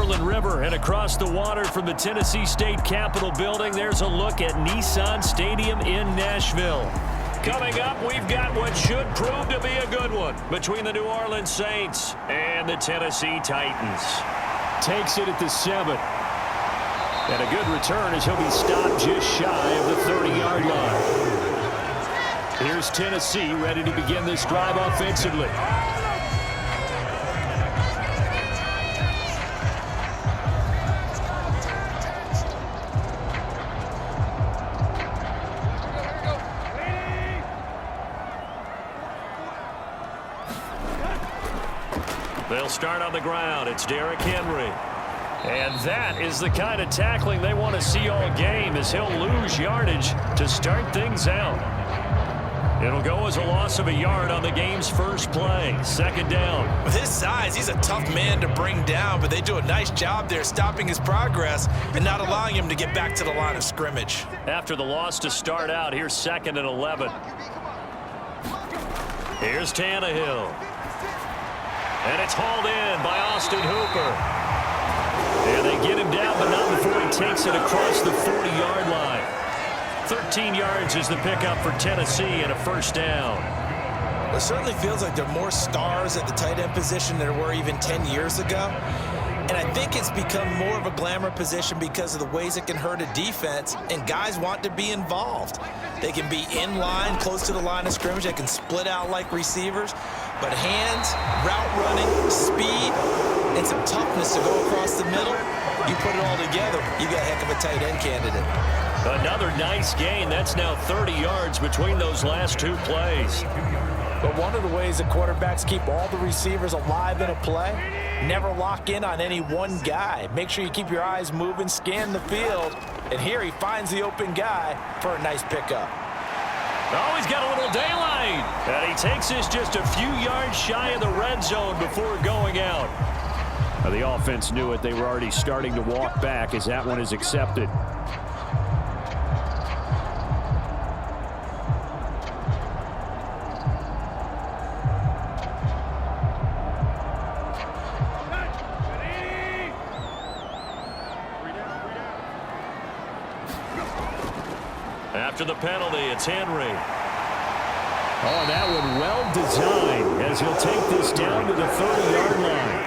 Cumberland River and across the water from the Tennessee State Capitol building, there's a look at Nissan Stadium in Nashville. Coming up, we've got what should prove to be a good one between the New Orleans Saints and the Tennessee Titans. Takes it at the 7. And a good return as he'll be stopped just shy of the 30-yard line. Here's Tennessee ready to begin this drive offensively. They'll start on the ground. It's Derrick Henry. And that is the kind of tackling they want to see all game, as he'll lose yardage to start things out. It'll go as a loss of a yard on the game's first play. Second down. With his size, he's a tough man to bring down, but they do a nice job there stopping his progress and not allowing him to get back to the line of scrimmage. After the loss to start out, here's 2nd and 11. Here's Tannehill. And it's hauled in by Austin Hooper. And they get him down, but not before he takes it across the 40-yard line. 13 yards is the pickup for Tennessee and a first down. It certainly feels like there are more stars at the tight end position than there were even 10 years ago. And I think it's become more of a glamour position because of the ways it can hurt a defense, and guys want to be involved. They can be in line, close to the line of scrimmage. They can split out like receivers. But hands, route running, speed, and some toughness to go across the middle, you put it all together, you got a heck of a tight end candidate. Another nice gain. That's now 30 yards between those last two plays. But one of the ways that quarterbacks keep all the receivers alive in a play, never lock in on any one guy. Make sure you keep your eyes moving, scan the field, and here he finds the open guy for a nice pickup. Oh, he's got a little daylight. And he takes this just a few yards shy of the red zone before going out. Now, the offense knew it. They were already starting to walk back as that one is accepted. After the penalty, it's Henry. Oh, that one well designed as he'll take this down to the 30-yard line.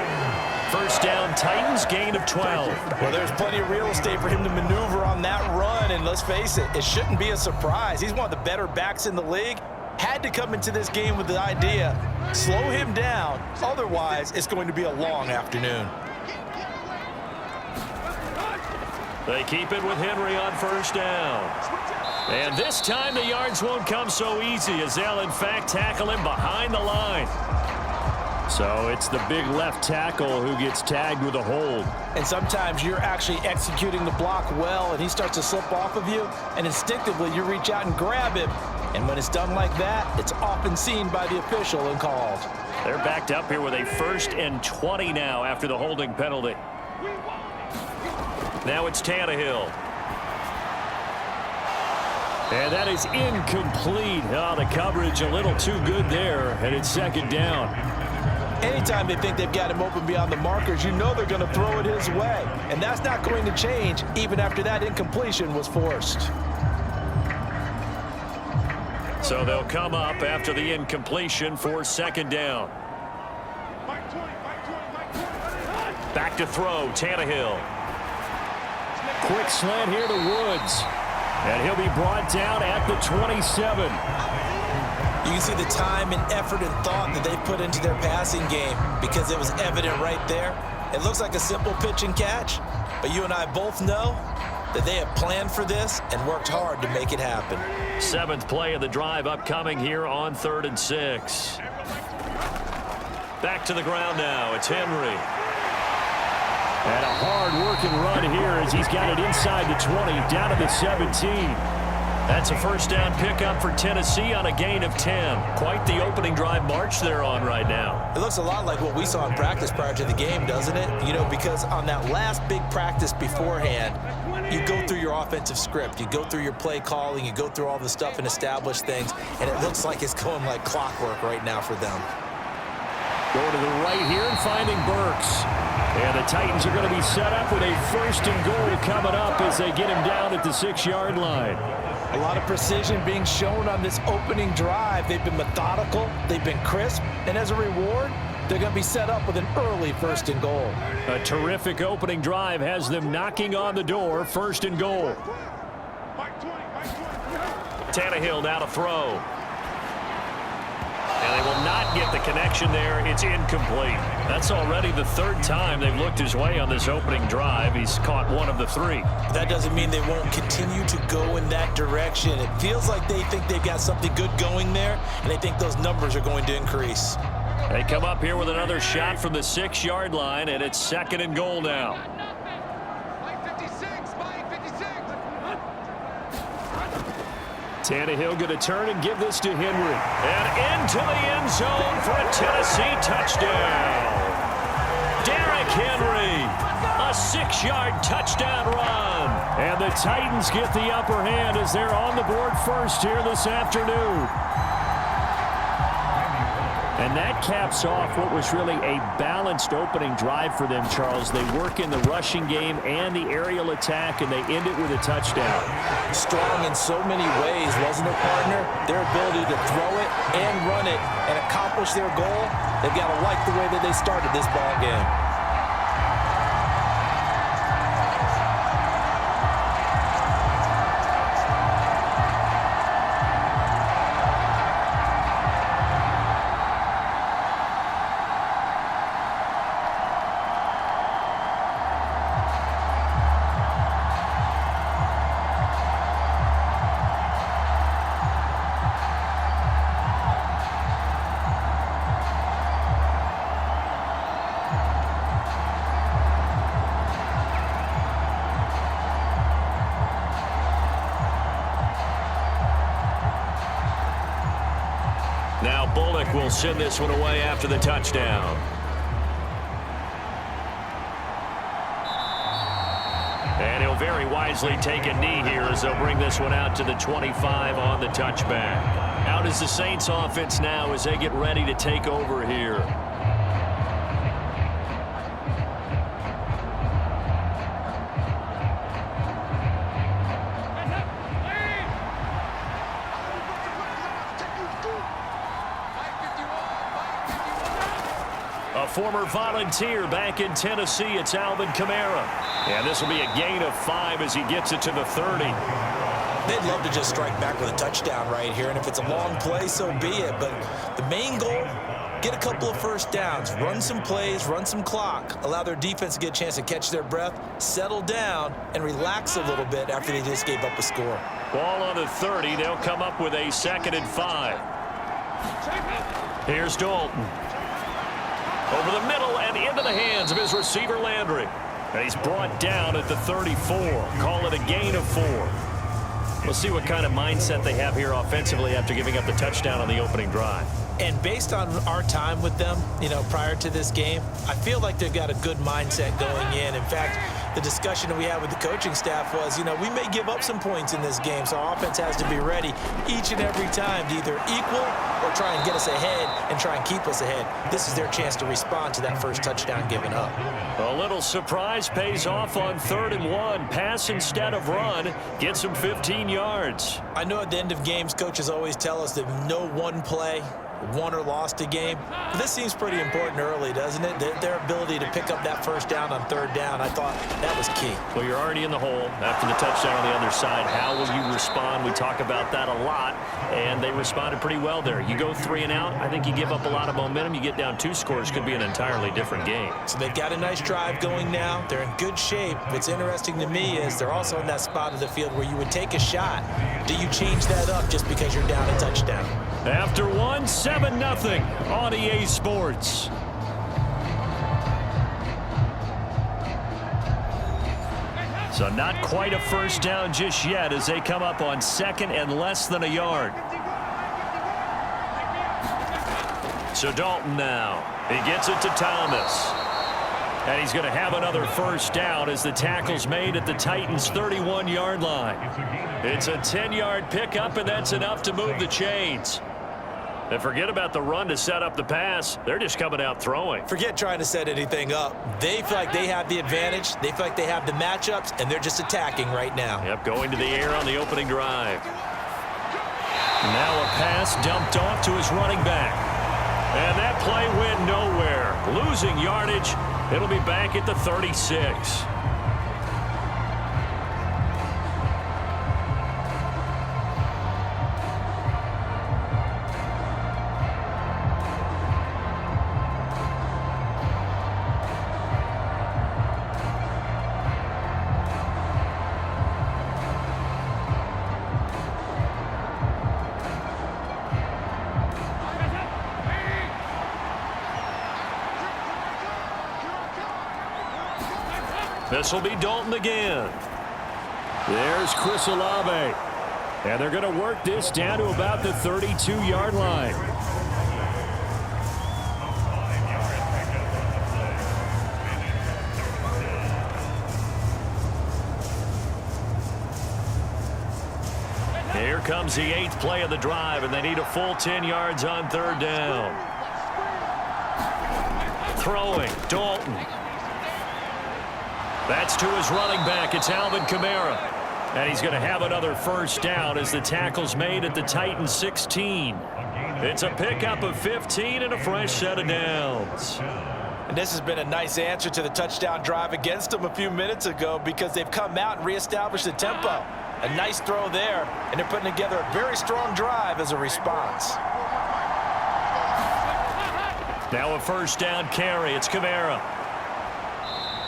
First down, Titans, gain of 12. Well, there's plenty of real estate for him to maneuver on that run, and let's face it, it shouldn't be a surprise. He's one of the better backs in the league. Had to come into this game with the idea, slow him down, otherwise it's going to be a long afternoon. They keep it with Henry on first down. And this time the yards won't come so easy as they'll, in fact, tackle him behind the line. So it's the big left tackle who gets tagged with a hold. And sometimes you're actually executing the block well, and he starts to slip off of you, and instinctively you reach out and grab him. And when it's done like that, it's often seen by the official and called. They're backed up here with a 1st and 20 now after the holding penalty. Now it's Tannehill. And that is incomplete. Oh, the coverage a little too good there, and it's 2nd down. Anytime they think they've got him open beyond the markers, you know they're going to throw it his way. And that's not going to change even after that incompletion was forced. So they'll come up after the incompletion for 2nd down. Back to throw, Tannehill. Quick slant here to Woods. And he'll be brought down at the 27. You can see the time and effort and thought that they put into their passing game because it was evident right there. It looks like a simple pitch and catch, but you and I both know that they have planned for this and worked hard to make it happen. 7th play of the drive upcoming here on 3rd and 6. Back to the ground now. It's Henry. And a hard-working run here as he's got it inside the 20, down to the 17. That's a first down pickup for Tennessee on a gain of 10. Quite the opening drive march they're on right now. It looks a lot like what we saw in practice prior to the game, doesn't it? You know, because on that last big practice beforehand, you go through your offensive script. You go through your play calling. You go through all the stuff and establish things. And it looks like it's going like clockwork right now for them. Going to the right here and finding Burks. And the Titans are going to be set up with a 1st and goal coming up as they get him down at the 6-yard line. A lot of precision being shown on this opening drive. They've been methodical, they've been crisp, and as a reward, they're going to be set up with an early 1st and goal. A terrific opening drive has them knocking on the door, 1st and goal. Tannehill now to throw. And they will not get the connection there. It's incomplete. That's already the 3rd time they've looked his way on this opening drive. He's caught 1 of the 3. That doesn't mean they won't continue to go in that direction. It feels like they think they've got something good going there, and they think those numbers are going to increase. They come up here with another shot from the 6-yard line, and it's 2nd and goal now. Tannehill going to turn and give this to Henry. And into the end zone for a Tennessee touchdown. Derrick Henry, a 6-yard touchdown run. And the Titans get the upper hand as they're on the board first here this afternoon. And that caps off what was really a balanced opening drive for them, Charles. They work in the rushing game and the aerial attack, and they end it with a touchdown. Strong in so many ways, wasn't it, partner? Their ability to throw it and run it and accomplish their goal, they've got to like the way that they started this ball game. Now Bullock will send this one away after the touchdown. And he'll very wisely take a knee here as they'll bring this one out to the 25 on the touchback. Out is the Saints offense now as they get ready to take over here. A former Volunteer back in Tennessee, it's Alvin Kamara. And this will be a gain of 5 as he gets it to the 30. They'd love to just strike back with a touchdown right here, and if it's a long play, so be it. But the main goal, get a couple of first downs, run some plays, run some clock, allow their defense to get a chance to catch their breath, settle down, and relax a little bit after they just gave up a score. Ball on the 30. They'll come up with a 2nd and 5. Here's Dalton. Over the middle and into the hands of his receiver, Landry. And he's brought down at the 34. Call it a gain of 4. We'll see what kind of mindset they have here offensively after giving up the touchdown on the opening drive. And based on our time with them, prior to this game, I feel like they've got a good mindset going in. In fact, the discussion that we had with the coaching staff was, we may give up some points in this game, so our offense has to be ready each and every time to either equal or try and get us ahead and try and keep us ahead. This is their chance to respond to that first touchdown given up. A little surprise pays off on 3rd and 1. Pass instead of run. Gets him 15 yards. I know at the end of games, coaches always tell us that no one play won or lost a game. But this seems pretty important early, doesn't it? Their ability to pick up that first down on 3rd down, I thought that was key. Well, you're already in the hole after the touchdown on the other side. How will you respond? We talk about that a lot, and they responded pretty well there. You go 3 and out, I think you give up a lot of momentum. You get down 2 scores, could be an entirely different game. So they've got a nice drive going now. They're in good shape. What's interesting to me is they're also in that spot of the field where you would take a shot. Do you change that up just because you're down a touchdown? After 1, 7-0 on EA Sports. So not quite a first down just yet as they come up on 2nd and less than a yard. So Dalton now. He gets it to Thomas. And he's going to have another first down as the tackle's made at the Titans' 31-yard line. It's a 10-yard pickup, and that's enough to move the chains. And forget about the run to set up the pass. They're just coming out throwing. Forget trying to set anything up. They feel like they have the advantage. They feel like they have the matchups, and they're just attacking right now. Yep, going to the air on the opening drive. Now a pass dumped off to his running back. And that play went nowhere. Losing yardage. It'll be back at the 36. This will be Dalton again. There's Chris Olave. And they're going to work this down to about the 32-yard line. Here comes the 8th play of the drive, and they need a full 10 yards on third down. Throwing, Dalton. That's to his running back. It's Alvin Kamara. And he's going to have another first down as the tackle's made at the Titans 16. It's a pickup of 15 and a fresh set of downs. And this has been a nice answer to the touchdown drive against them a few minutes ago because they've come out and reestablished the tempo. A nice throw there, and they're putting together a very strong drive as a response. Now a first down carry. It's Kamara.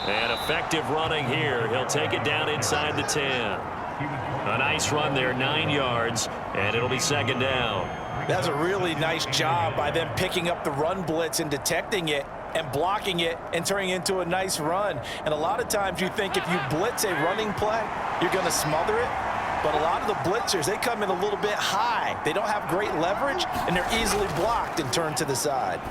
And effective running here. He'll take it down inside the 10. A nice run there, 9 yards, and it'll be second down. That's a really nice job by them picking up the run blitz and detecting it and blocking it and turning it into a nice run. And a lot of times you think if you blitz a running play, you're going to smother it. But a lot of the blitzers, they come in a little bit high. They don't have great leverage, and they're easily blocked and turned to the side.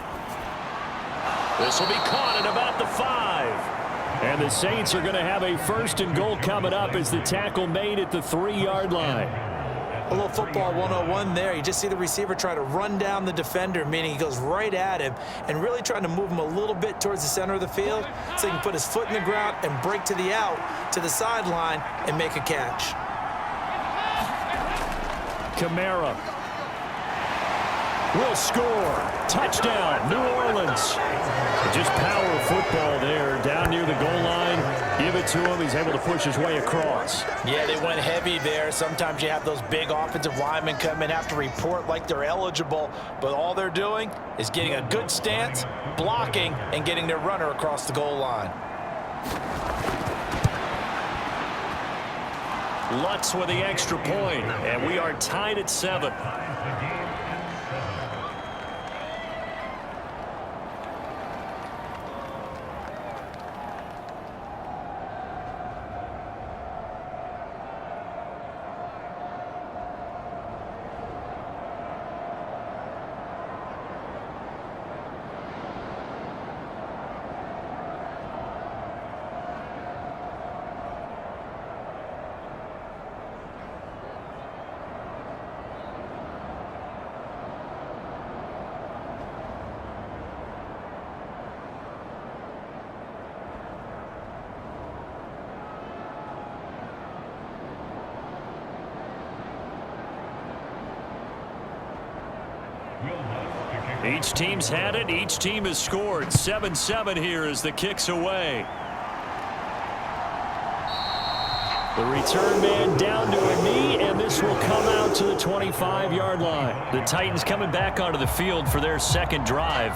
This will be caught at about the 5. And the Saints are going to have a first and goal coming up as the tackle made at the 3-yard line. A little football 101 there. You just see the receiver try to run down the defender, meaning he goes right at him and really trying to move him a little bit towards the center of the field so he can put his foot in the ground and break to the out, to the sideline, and make a catch. Kamara will score. Touchdown, New Orleans. Just power football there down near the goal line. Give it to him. He's able to push his way across. Yeah, they went heavy there. Sometimes you have those big offensive linemen come in, have to report like they're eligible, but all they're doing is getting a good stance, blocking, and getting their runner across the goal line. Lutz with the extra point, and we are tied at 7. Each team's had it. Each team has scored. 7-7 here as the kick's away. The return man down to a knee, and this will come out to the 25-yard line. The Titans coming back onto the field for their second drive.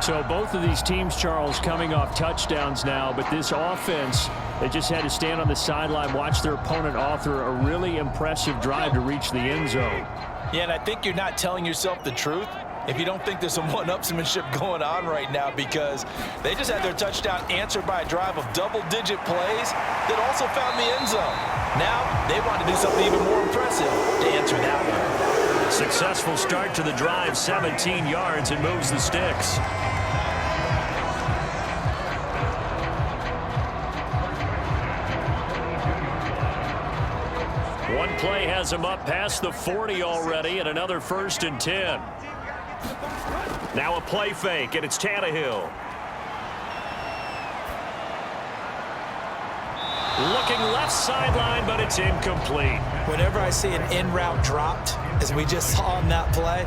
So both of these teams, Charles, coming off touchdowns now, but this offense, they just had to stand on the sideline, watch their opponent author a really impressive drive to reach the end zone. Yeah, and I think you're not telling yourself the truth if you don't think there's some one-upsmanship going on right now, because they just had their touchdown answered by a drive of double-digit plays that also found the end zone. Now they want to do something even more impressive to answer that one. Successful start to the drive, 17 yards, and moves the sticks. One play has him up past the 40 already, and another 1st and 10. Now a play fake, and it's Tannehill. Looking left sideline, but it's incomplete. Whenever I see an in route dropped, as we just saw on that play,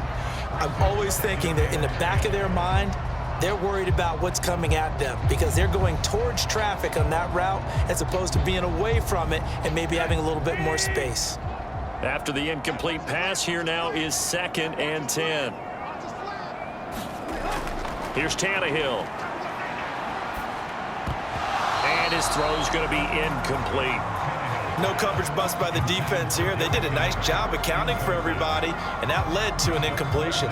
I'm always thinking that in the back of their mind, they're worried about what's coming at them because they're going towards traffic on that route as opposed to being away from it and maybe having a little bit more space. After the incomplete pass, here now is 2nd and 10. Here's Tannehill. And his throw's going to be incomplete. No coverage bust by the defense here. They did a nice job accounting for everybody, and that led to an incompletion.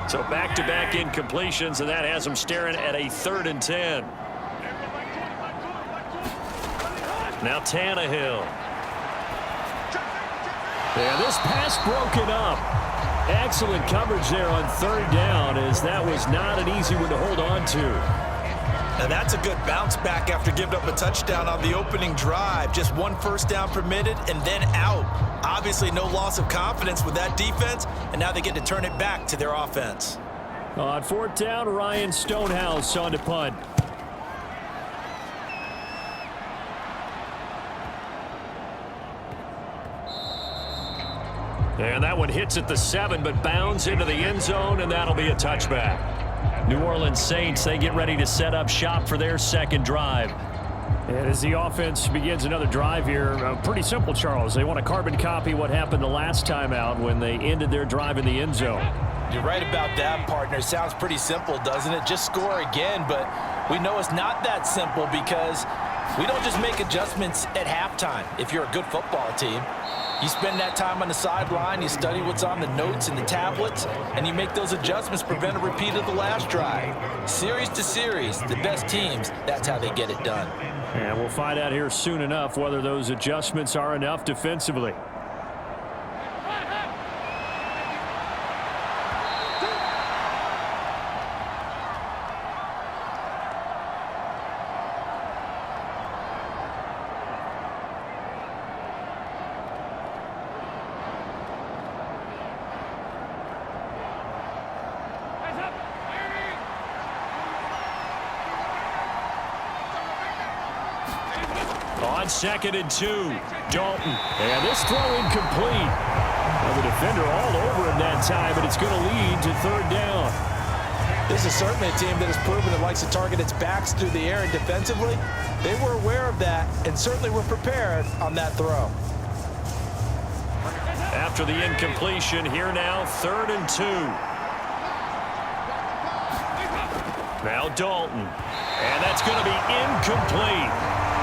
So back-to-back incompletions, and that has them staring at a 3rd and 10. Now Tannehill. Yeah, this pass broken up. Excellent coverage there on 3rd down, as that was not an easy one to hold on to. Now that's a good bounce back after giving up a touchdown on the opening drive. Just 1 first down permitted and then out. Obviously no loss of confidence with that defense, and now they get to turn it back to their offense. On 4th down, Ryan Stonehouse on to punt. And that one hits at the 7, but bounds into the end zone, and that'll be a touchback. New Orleans Saints, they get ready to set up shop for their 2nd drive. And as the offense begins another drive here, pretty simple, Charles. They want to carbon copy what happened the last time out when they ended their drive in the end zone. You're right about that, partner. Sounds pretty simple, doesn't it? Just score again, but we know it's not that simple because we don't just make adjustments at halftime if you're a good football team. You spend that time on the sideline, you study what's on the notes and the tablets, and you make those adjustments, prevent a repeat of the last drive. Series to series, the best teams, that's how they get it done. And we'll find out here soon enough whether those adjustments are enough defensively. On 2nd and 2, Dalton. And this throw incomplete. Well, the defender all over him that time, but it's going to lead to 3rd down. This is certainly a team that has proven it likes to target its backs through the air, and defensively, they were aware of that and certainly were prepared on that throw. After the incompletion, here now, 3rd and 2. Now Dalton. And that's going to be incomplete.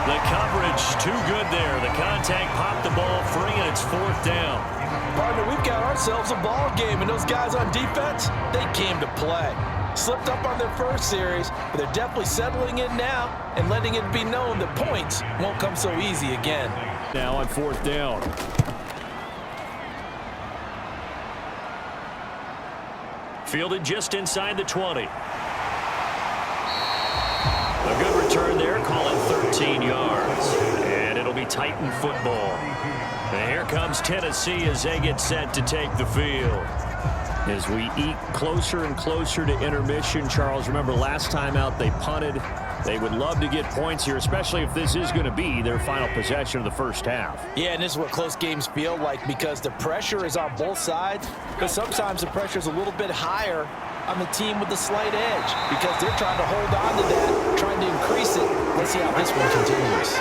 The coverage too good there. The contact popped the ball free, and it's 4th down. Partner, we've got ourselves a ball game, and those guys on defense, they came to play. Slipped up on their first series, but they're definitely settling in now and letting it be known that points won't come so easy again. Now on 4th down. Fielded just inside the 20. A good return there, call it 13 yards. And it'll be Titan football. And here comes Tennessee as they get set to take the field. As we eke closer and closer to intermission, Charles, remember last time out they punted. They would love to get points here, especially if this is going to be their final possession of the first half. Yeah, and this is what close games feel like because the pressure is on both sides, but sometimes the pressure is a little bit higher on the team with the slight edge because they're trying to hold on to that, trying to increase it. Let's see how this one continues.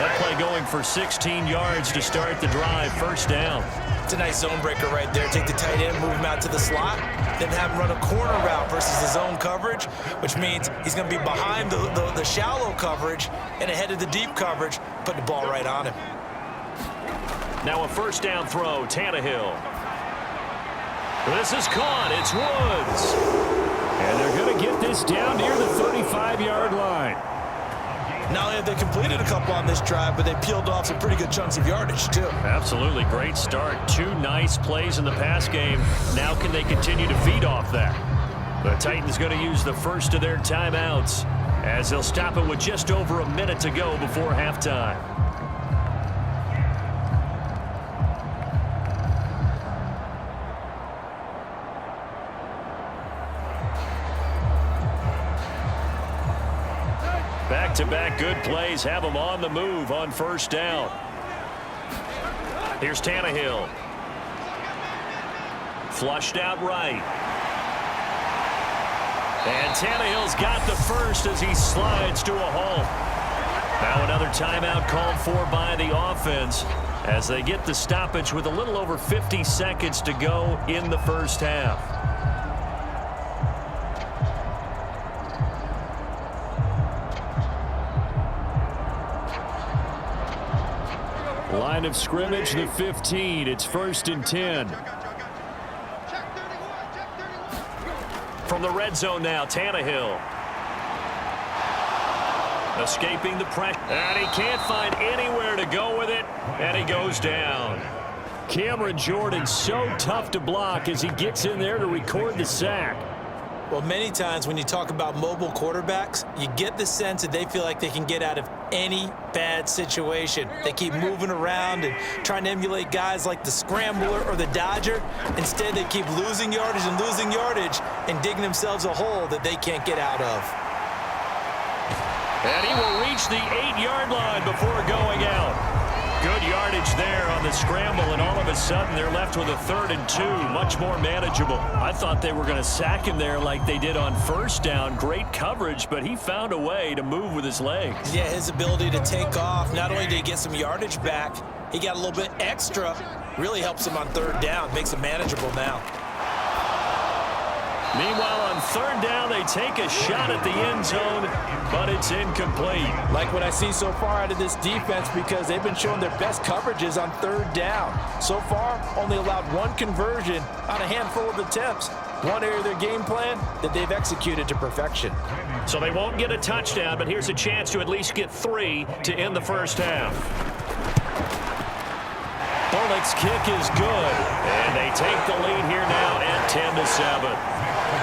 That play going for 16 yards to start the drive, 1st down. It's a nice zone breaker right there. Take the tight end, move him out to the slot, then have him run a corner route versus the zone coverage, which means he's going to be behind the shallow coverage and ahead of the deep coverage, put the ball right on him. Now a 1st down throw, Tannehill. This is caught. It's Woods. And they're going to get this down near the 35-yard line. Not only have they completed a couple on this drive, but they peeled off some pretty good chunks of yardage, too. Absolutely. Great start. 2 nice plays in the pass game. Now can they continue to feed off that? The Titans going to use the first of their timeouts as they'll stop it with just over a minute to go before halftime. Back-to-back good plays have them on the move on first down. Here's Tannehill. Flushed out right. And Tannehill's got the first as he slides to a halt. Now another timeout called for by the offense as they get the stoppage with a little over 50 seconds to go in the first half. Line of scrimmage, the 15. It's 1st and 10. From the red zone now, Tannehill. Escaping the pressure. And he can't find anywhere to go with it. And he goes down. Cameron Jordan so tough to block as he gets in there to record the sack. Well, many times when you talk about mobile quarterbacks, you get the sense that they feel like they can get out of any bad situation. They keep moving around and trying to emulate guys like the Scrambler or the Dodger. Instead, they keep losing yardage and digging themselves a hole that they can't get out of. And he will reach the 8-yard line before going out. Good yardage there on the scramble, and all of a sudden they're left with a 3rd and 2, much more manageable. I thought they were going to sack him there like they did on first down. Great coverage, but he found a way to move with his legs. Yeah, his ability to take off, not only did he get some yardage back, he got a little bit extra. Really helps him on 3rd down, makes it manageable now. Meanwhile, on 3rd down, they take a shot at the end zone, but it's incomplete. Like what I see so far out of this defense because they've been showing their best coverages on 3rd down. So far, only allowed 1 conversion on a handful of attempts. One area of their game plan that they've executed to perfection. So they won't get a touchdown, but here's a chance to at least get 3 to end the first half. Bullock's kick is good, and they take the lead here now at 10-7.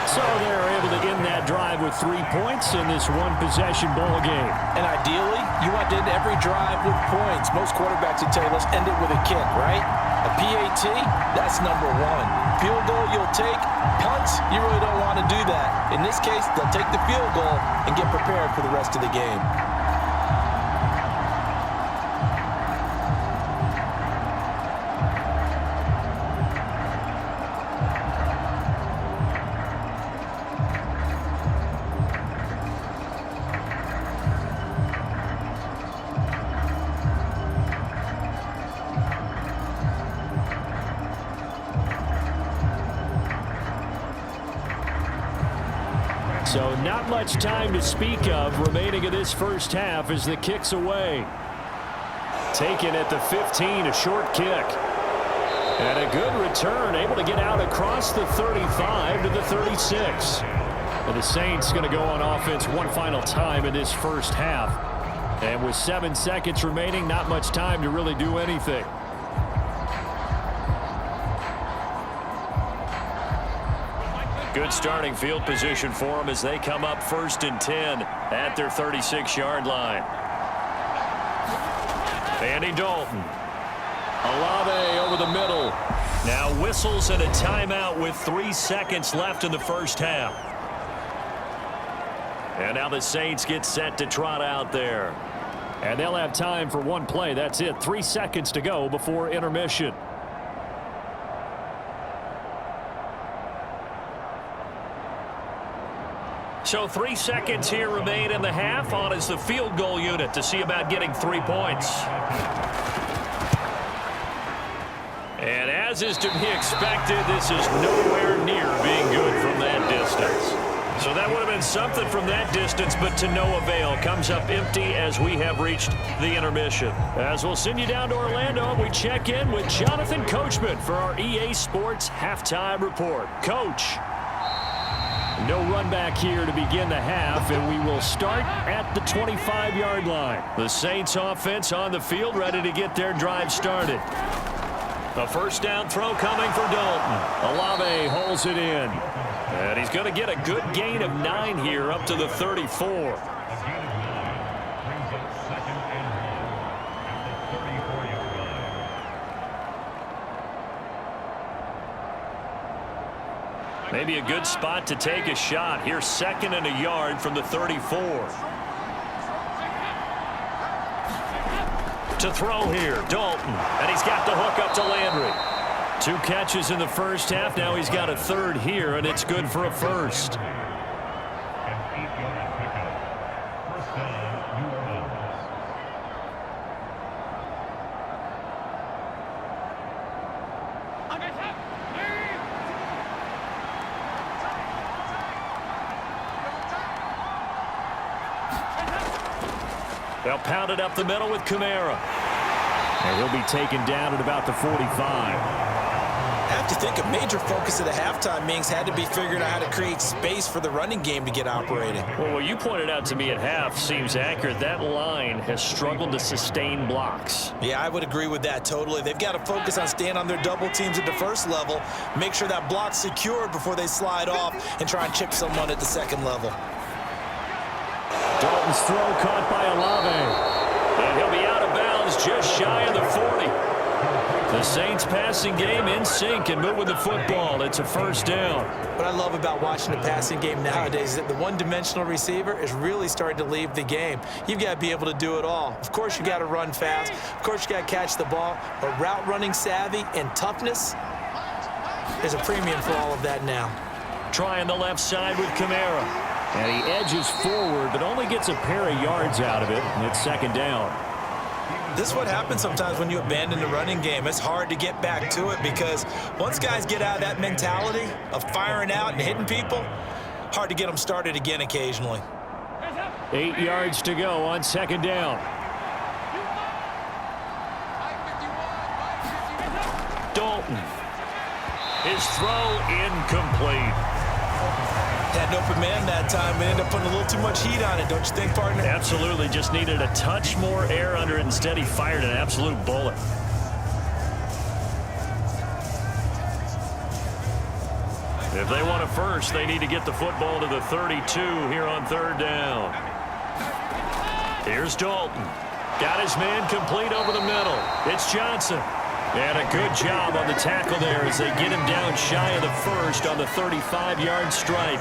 So they're able to end that drive with 3 points in this one-possession ball game. And ideally, you want to end every drive with points. Most quarterbacks would tell you, let's end it with a kick, right? A PAT, that's number 1. Field goal you'll take. Punts, you really don't want to do that. In this case, they'll take the field goal and get prepared for the rest of the game. So not much time to speak of remaining in this first half as the kick's away. Taken at the 15, a short kick. And a good return, able to get out across the 35 to the 36. And the Saints going to go on offense one final time in this first half. And with 7 seconds remaining, not much time to really do anything. Good starting field position for them as they come up 1st and 10 at their 36-yard line. Andy Dalton. Olave over the middle. Now whistles and a timeout with 3 seconds left in the first half. And now the Saints get set to trot out there. And they'll have time for one play. That's it. 3 seconds to go before intermission. So 3 seconds here remain in the half. On is the field goal unit to see about getting 3 points. And as is to be expected, this is nowhere near being good from that distance. So that would have been something from that distance, but to no avail. Comes up empty as we have reached the intermission. As we'll send you down to Orlando, we check in with Jonathan Coachman for our EA Sports Halftime Report. Coach. No run back here to begin the half, and we will start at the 25-yard line. The Saints offense on the field, ready to get their drive started. A first down throw coming for Dalton. Olave holds it in. And he's going to get a good gain of 9 here up to the 34. Maybe a good spot to take a shot. Here's 2nd and a yard from the 34. To throw here, Dalton. And he's got the hook up to Landry. 2 catches in the first half. Now he's got a third here, and it's good for a first. They'll pound it up the middle with Kamara. And he'll be taken down at about the 45. I have to think a major focus of the halftime meetings had to be figuring out how to create space for the running game to get operating. Well, what you pointed out to me at half seems accurate. That line has struggled to sustain blocks. Yeah, I would agree with that totally. They've got to focus on staying on their double teams at the first level, make sure that block's secured before they slide off and try and chip someone at the second level. Dalton's throw caught by Olave. And he'll be out of bounds just shy of the 40. The Saints passing game in sync and moving the football. It's a first down. What I love about watching the passing game nowadays is that the one-dimensional receiver is really starting to leave the game. You've got to be able to do it all. Of course, you got to run fast. Of course, you got to catch the ball. But route running savvy and toughness is a premium for all of that now. Trying the left side with Kamara. And he edges forward, but only gets a pair of yards out of it. And it's second down. This is what happens sometimes when you abandon the running game. It's hard to get back to it because once guys get out of that mentality of firing out and hitting people, hard to get them started again occasionally. 8 yards to go on second down. Dalton. His throw incomplete. Had an open man that time and ended up putting a little too much heat on it, don't you think, partner? Absolutely. Just needed a touch more air under it. Instead, he fired an absolute bullet. If they want a first, they need to get the football to the 32 here on third down. Here's Dalton. Got his man complete over the middle. It's Johnson. And a good job on the tackle there as they get him down shy of the first on the 35-yard stripe.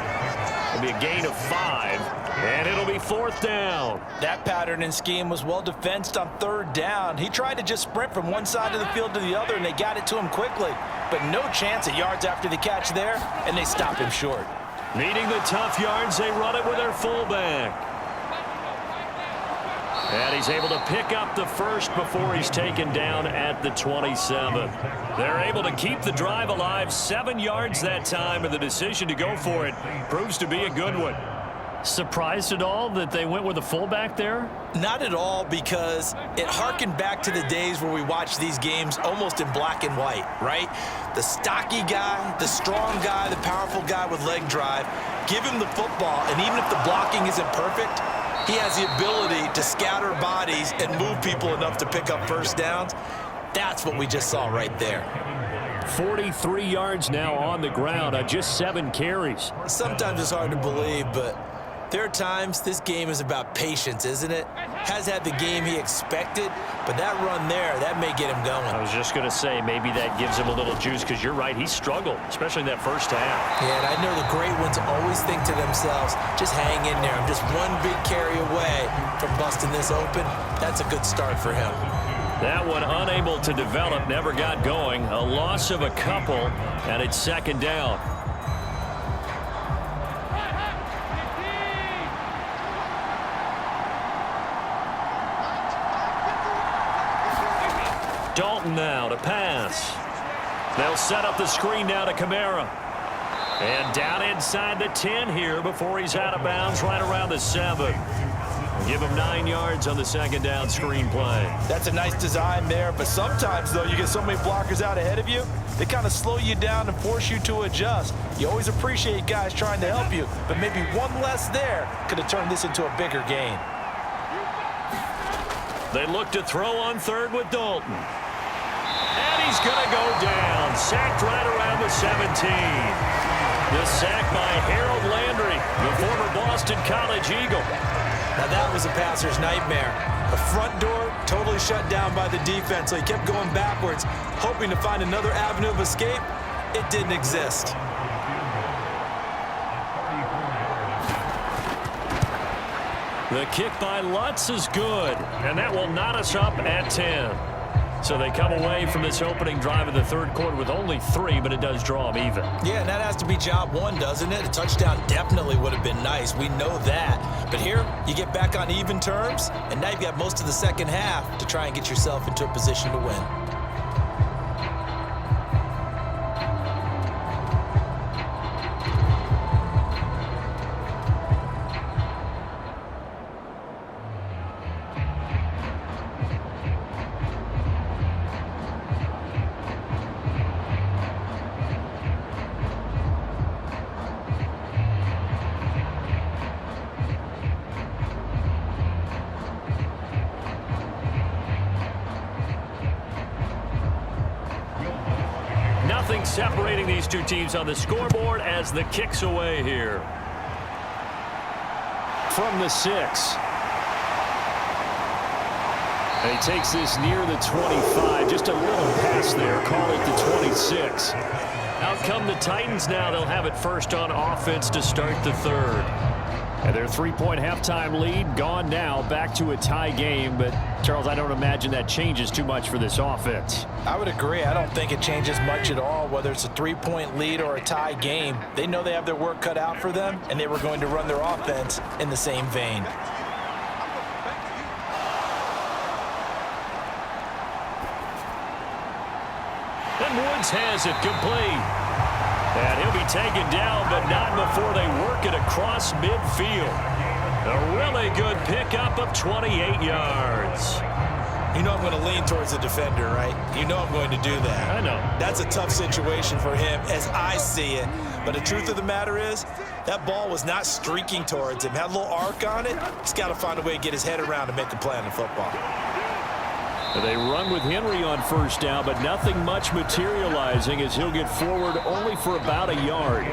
It'll be a gain of 5, and it'll be fourth down. That pattern and scheme was well defensed on third down. He tried to just sprint from one side of the field to the other, and they got it to him quickly. But no chance at yards after the catch there, and they stop him short. Needing the tough yards, they run it with their fullback. And he's able to pick up the first before he's taken down at the 27. They're able to keep the drive alive, 7 yards that time, and the decision to go for it proves to be a good one. Surprised at all that they went with a fullback there? Not at all, because it harkened back to the days where we watched these games almost in black and white, right? The stocky guy, the strong guy, the powerful guy with leg drive, give him the football, and even if the blocking isn't perfect, he has the ability to scatter bodies and move people enough to pick up first downs. That's what we just saw right there. 43 yards now on the ground on just 7 carries. Sometimes it's hard to believe, but there are times this game is about patience, isn't it? Has had the game he expected, but that run there, that may get him going. I was just going to say maybe that gives him a little juice because you're right, he struggled, especially in that first half. Yeah, and I know the great ones always think to themselves, just hang in there. I'm just one big carry away from busting this open. That's a good start for him. That one unable to develop, never got going. A loss of a couple, and it's second down. Dalton now to pass. They'll set up the screen now to Kamara. And down inside the 10 here before he's out of bounds right around the 7. Give him 9 yards on the second down screen play. That's a nice design there, but sometimes, though, you get so many blockers out ahead of you, they kind of slow you down and force you to adjust. You always appreciate guys trying to help you, but maybe one less there could have turned this into a bigger gain. They look to throw on third with Dalton. And he's going to go down. Sacked right around the 17. The sack by Harold Landry, the former Boston College Eagle. Now that was a passer's nightmare. The front door totally shut down by the defense, so he kept going backwards, hoping to find another avenue of escape. It didn't exist. The kick by Lutz is good, and that will knot us up at 10. So they come away from this opening drive of the third quarter with only 3, but it does draw them even. Yeah, and that has to be job one, doesn't it? A touchdown definitely would have been nice. We know that. But here, you get back on even terms, and now you've got most of the second half to try and get yourself into a position to win. Nothing separating these two teams on the scoreboard as the kick's away here. From the 6. And he takes this near the 25. Just a little pass there. Call it the 26. Out come the Titans now. They'll have it first on offense to start the third. And their 3-point halftime lead gone now, back to a tie game. But, Charles, I don't imagine that changes too much for this offense. I would agree. I don't think it changes much at all, whether it's a 3-point lead or a tie game. They know they have their work cut out for them, and they were going to run their offense in the same vein. And Woods has it complete. And he'll be taken down, but not before they work it across midfield. A really good pickup of 28 yards. You know I'm going to lean towards the defender, right? You know I'm going to do that. I know. That's a tough situation for him as I see it. But the truth of the matter is, that ball was not streaking towards him. Had a little arc on it. He's got to find a way to get his head around and make a play in football. They run with Henry on first down, but nothing much materializing as he'll get forward only for about a yard.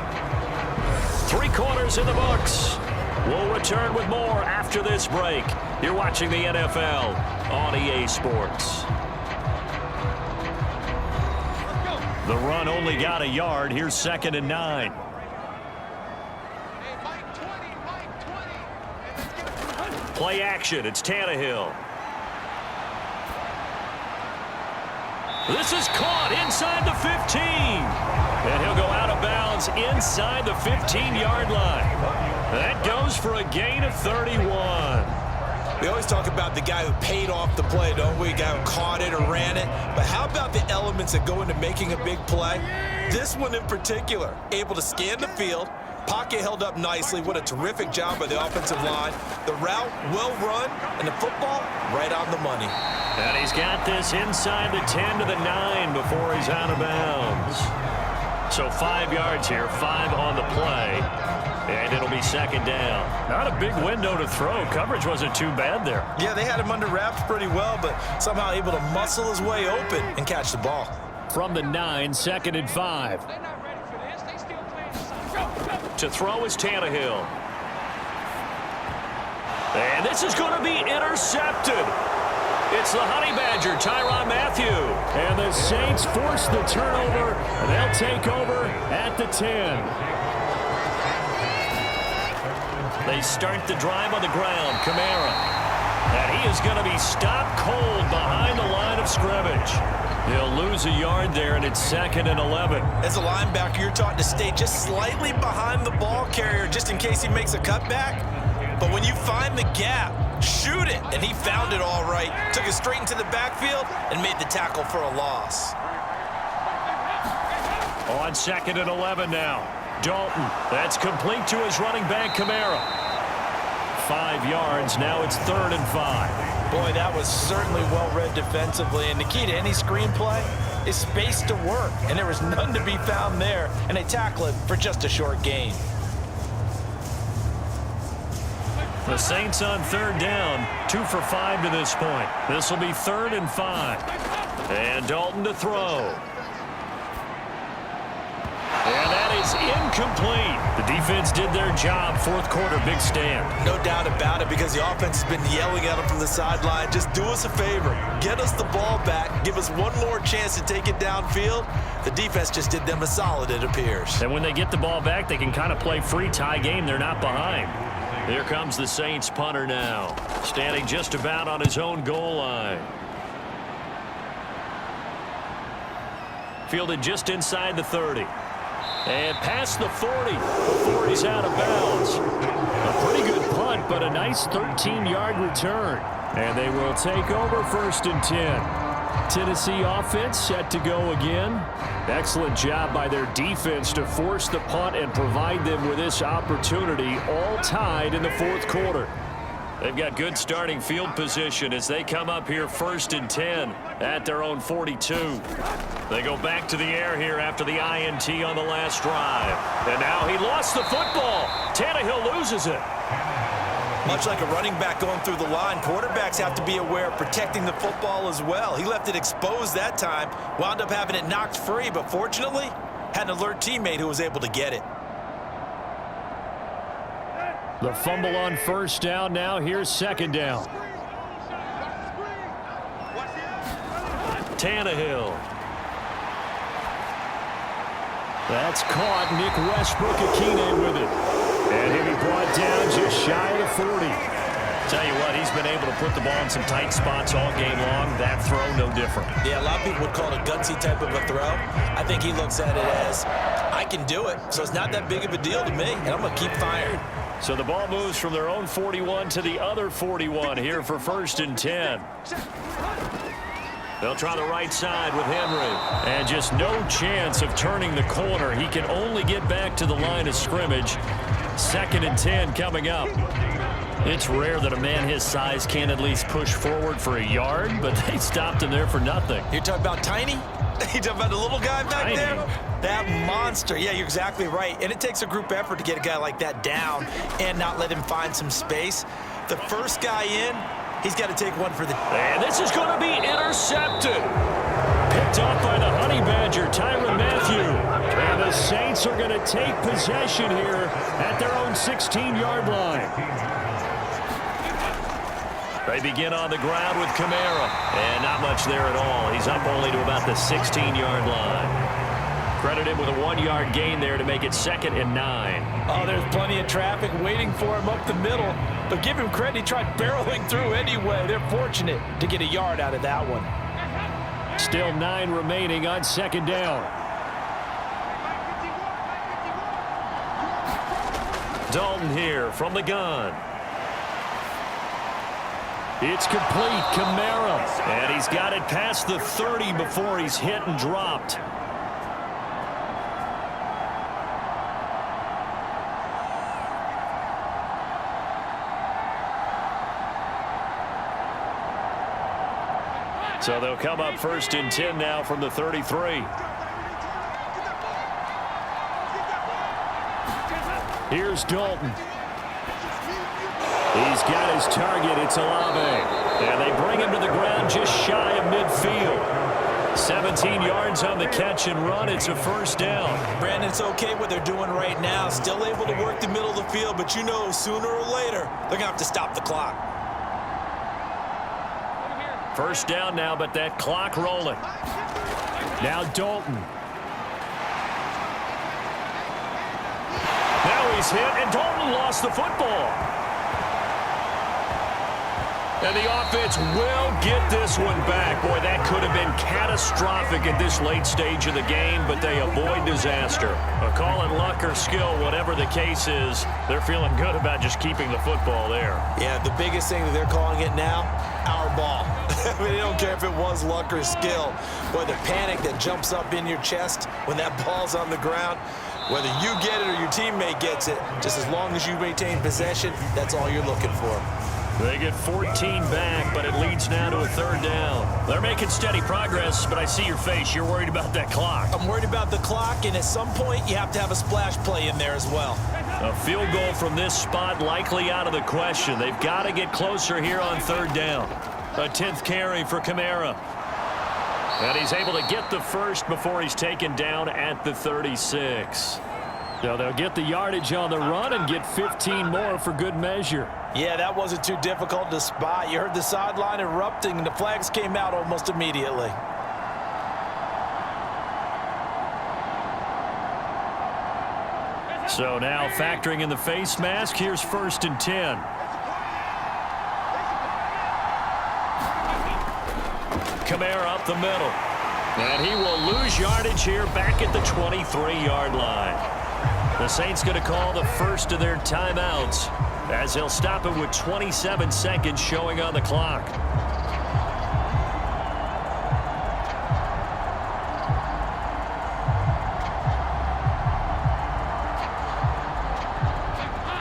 3 quarters in the books. We'll return with more after this break. You're watching the NFL on EA Sports. The run only got a yard. Here's 2nd and 9. Play action. It's Tannehill. This is caught inside the 15. And he'll go out of bounds inside the 15-yard line. That goes for a gain of 31. We always talk about the guy who paid off the play, don't we? The guy who caught it or ran it. But how about the elements that go into making a big play? This one in particular, able to scan the field, pocket held up nicely. What a terrific job by the offensive line. The route well run, and the football right on the money. And he's got this inside the 10 to the 9 before he's out of bounds. So 5 yards here, 5 on the play. And it'll be 2nd down. Not a big window to throw. Coverage wasn't too bad there. Yeah, they had him under wraps pretty well, but somehow able to muscle his way open and catch the ball. From the 9, 2nd and 5. To throw is Tannehill. And this is going to be intercepted. It's the Honey Badger, Tyrann Mathieu. And the Saints force the turnover, and they'll take over at the 10. They start the drive on the ground. Kamara. And he is going to be stopped cold behind the line of scrimmage. He'll lose a yard there, and it's 2nd and 11. As a linebacker, you're taught to stay just slightly behind the ball carrier just in case he makes a cutback. But when you find the gap, shoot it. And he found it all right. Took it straight into the backfield and made the tackle for a loss. On 2nd and 11 now. Dalton. That's complete to his running back, Kamara. 5 yards. Now it's 3rd and 5. Boy, that was certainly well-read defensively. And the key to any screenplay is space to work. And there was none to be found there. And they tackle it for just a short gain. The Saints on 3rd down. 2 for 5 to this point. This will be 3rd and 5. And Dalton to throw. And that is incomplete. The defense did their job. 4th quarter, big stand. No doubt about it, because the offense has been yelling at him from the sideline. Just do us a favor. Get us the ball back. Give us one more chance to take it downfield. The defense just did them a solid, it appears. And when they get the ball back, they can kind of play free tie game. They're not behind. Here comes the Saints punter now, standing just about on his own goal line. Fielded just inside the 30. And past the 40 before he's out of bounds. A pretty good punt, but a nice 13-yard return. And they will take over 1st and 10. Tennessee offense set to go again. Excellent job by their defense to force the punt and provide them with this opportunity, all tied in the 4th quarter. They've got good starting field position as they come up here 1st and 10 at their own 42. They go back to the air here after the INT on the last drive. And now he lost the football. Tannehill loses it. Much like a running back going through the line, quarterbacks have to be aware of protecting the football as well. He left it exposed that time, wound up having it knocked free, but fortunately, had an alert teammate who was able to get it. The fumble on 1st down. Now here's 2nd down. Tannehill. That's caught. Nick Westbrook-Akine with it. And he'll be brought down just shy of 40. Tell you what, he's been able to put the ball in some tight spots all game long. That throw, no different. Yeah, a lot of people would call it a gutsy type of a throw. I think he looks at it as, I can do it, so it's not that big of a deal to me, and I'm going to keep firing. So the ball moves from their own 41 to the other 41 here for 1st and 10. They'll try the right side with Henry. And just no chance of turning the corner. He can only get back to the line of scrimmage. 2nd and 10 coming up. It's rare that a man his size can at least push forward for a yard, but they stopped him there for nothing. You're talking about Tiny? You talking about the little guy back there? That monster. Yeah, you're exactly right. And it takes a group effort to get a guy like that down and not let him find some space. The first guy in, he's got to take one for the... And this is going to be intercepted. Picked off by the Honey Badger, Tyrann Mathieu. And the Saints are going to take possession here at their own 16-yard line. They begin on the ground with Kamara. And not much there at all. He's up only to about the 16-yard line. Credit him with a 1-yard gain there to make it 2nd and 9. Oh, there's plenty of traffic waiting for him up the middle. But give him credit, he tried barreling through anyway. They're fortunate to get a yard out of that one. Still 9 remaining on 2nd down. Dalton here from the gun. It's complete. Kamara. And he's got it past the 30 before he's hit and dropped. So they'll come up 1st and 10 now from the 33. Here's Dalton. He's got his target. It's Olave. And they bring him to the ground just shy of midfield. 17 yards on the catch and run. It's a 1st down. Brandon, it's okay what they're doing right now. Still able to work the middle of the field, but you know sooner or later they're going to have to stop the clock. 1st down now, but that clock rolling. Now Dalton. Now he's hit, and Dalton lost the football. And the offense will get this one back. Boy, that could have been catastrophic at this late stage of the game, but they avoid disaster. Call it luck or skill, whatever the case is, they're feeling good about just keeping the football there. Yeah, the biggest thing that they're calling it now, our ball. I mean, they don't care if it was luck or skill. Boy, the panic that jumps up in your chest when that ball's on the ground, whether you get it or your teammate gets it, just as long as you maintain possession, that's all you're looking for. They get 14 back, but it leads now to a 3rd down. They're making steady progress, but I see your face. You're worried about that clock. I'm worried about the clock, and at some point, you have to have a splash play in there as well. A field goal from this spot likely out of the question. They've got to get closer here on 3rd down. A 10th carry for Kamara. And he's able to get the first before he's taken down at the 36. So they'll get the yardage on the run and get 15 more for good measure. Yeah, that wasn't too difficult to spot. You heard the sideline erupting, and the flags came out almost immediately. So now factoring in the face mask, here's 1st and 10. Kamara up the middle. And he will lose yardage here back at the 23-yard line. The Saints going to call the first of their timeouts as they'll stop it with 27 seconds showing on the clock.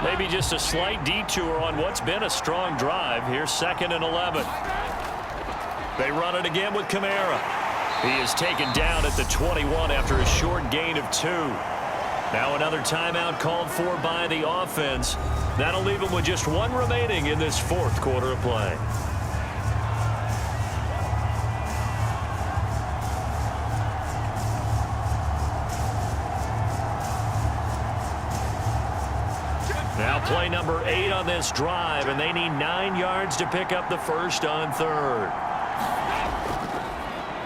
Maybe just a slight detour on what's been a strong drive. Here's 2nd and 11. They run it again with Kamara. He is taken down at the 21 after a short gain of 2. Now another timeout called for by the offense. That'll leave them with just 1 remaining in this 4th quarter of play. Now play number 8 on this drive, and they need 9 yards to pick up the first on 3rd.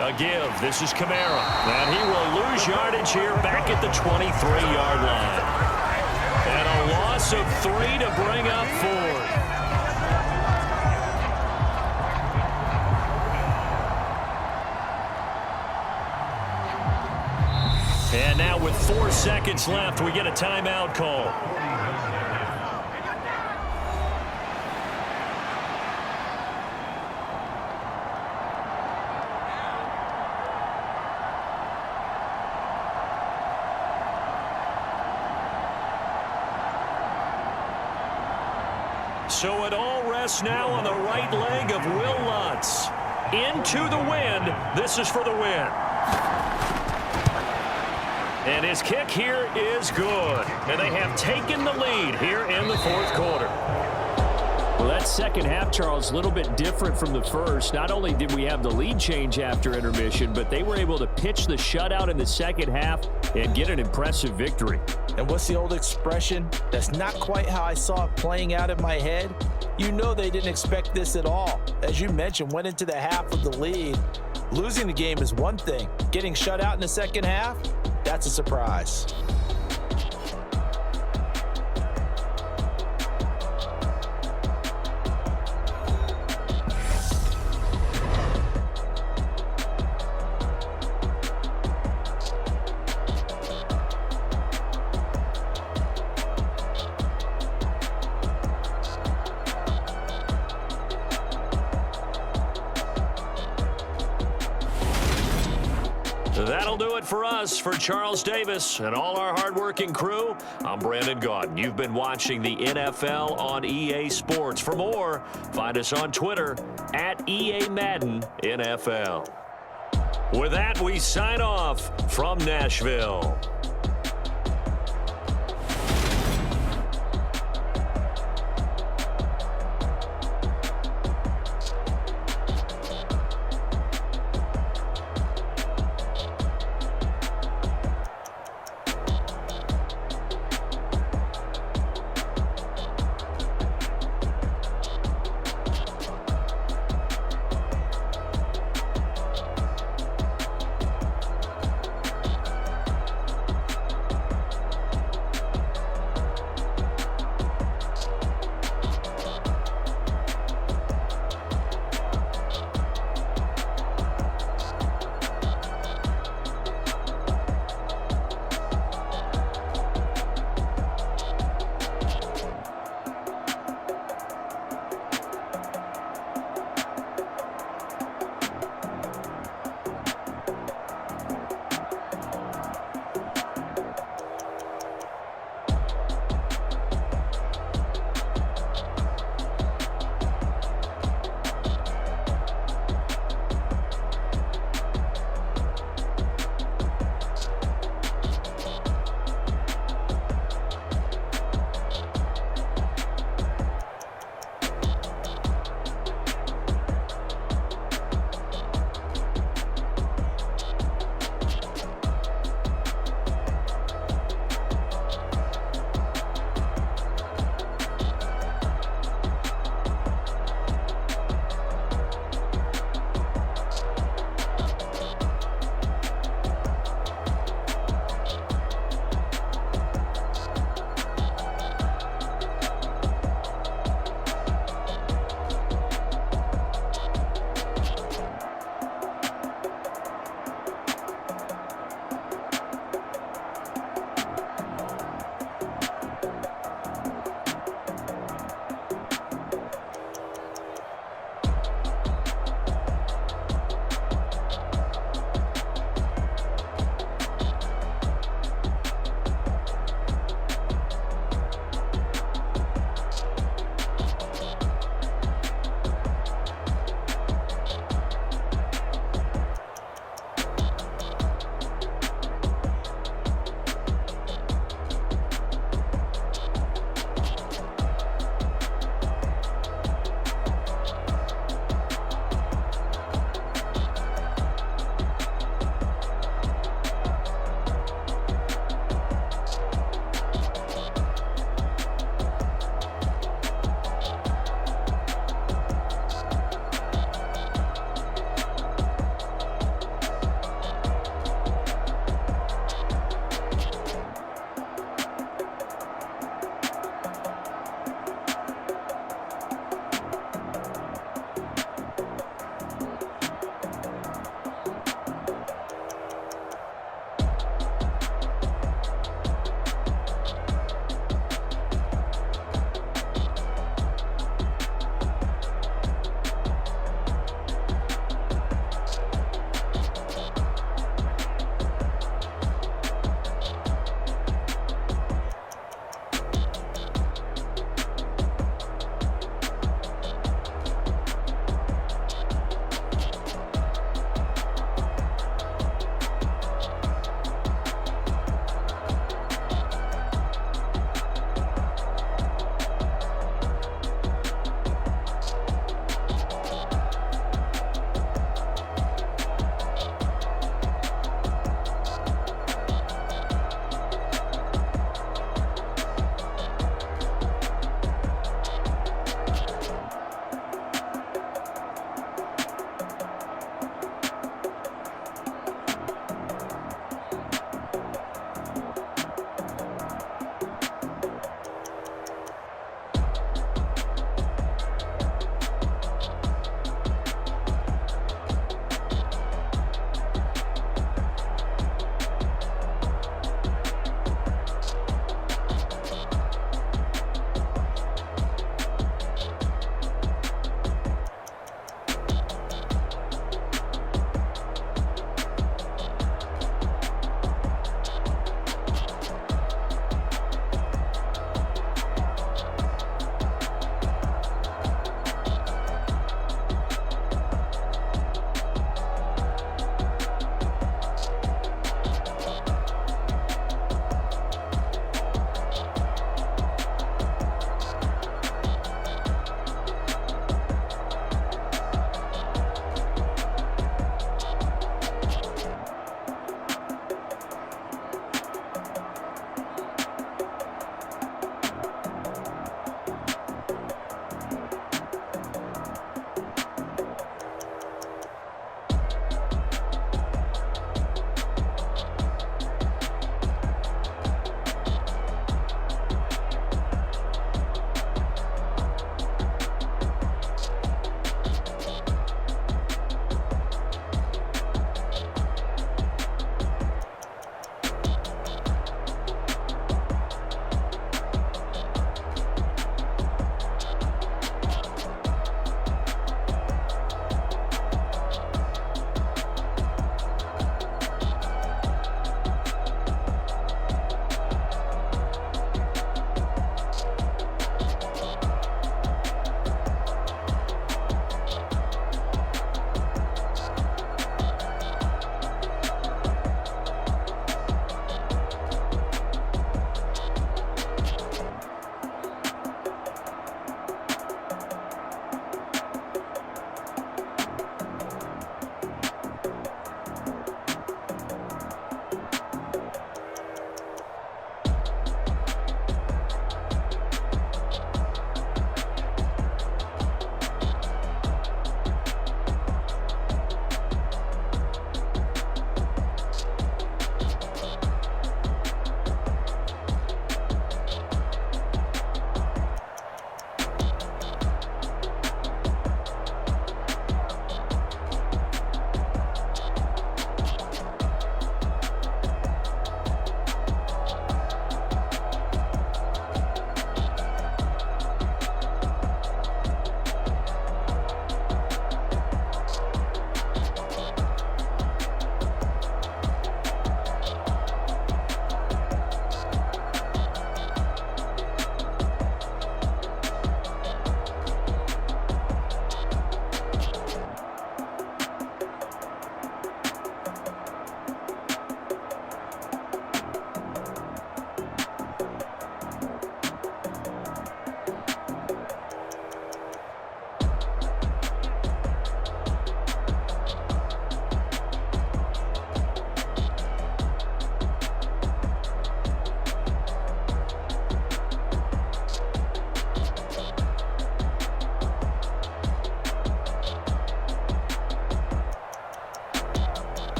A give. This is Kamara. And he will lose yardage here back at the 23-yard line. And a loss of 3 to bring up 4th. And now with 4 seconds left, we get a timeout call. So it all rests now on the right leg of Will Lutz. Into the wind. This is for the win. And his kick here is good. And they have taken the lead here in the 4th quarter. Well, that second half, Charles, a little bit different from the first. Not only did we have the lead change after intermission, but they were able to pitch the shutout in the second half and get an impressive victory. And what's the old expression? That's not quite how I saw it playing out in my head. You know they didn't expect this at all. As you mentioned, went into the half with the lead. Losing the game is one thing. Getting shut out in the second half, that's a surprise. That'll do it for us. For Charles Davis and all our hardworking crew, I'm Brandon Gaudin. You've been watching the NFL on EA Sports. For more, find us on Twitter at EA Madden NFL. With that, we sign off from Nashville.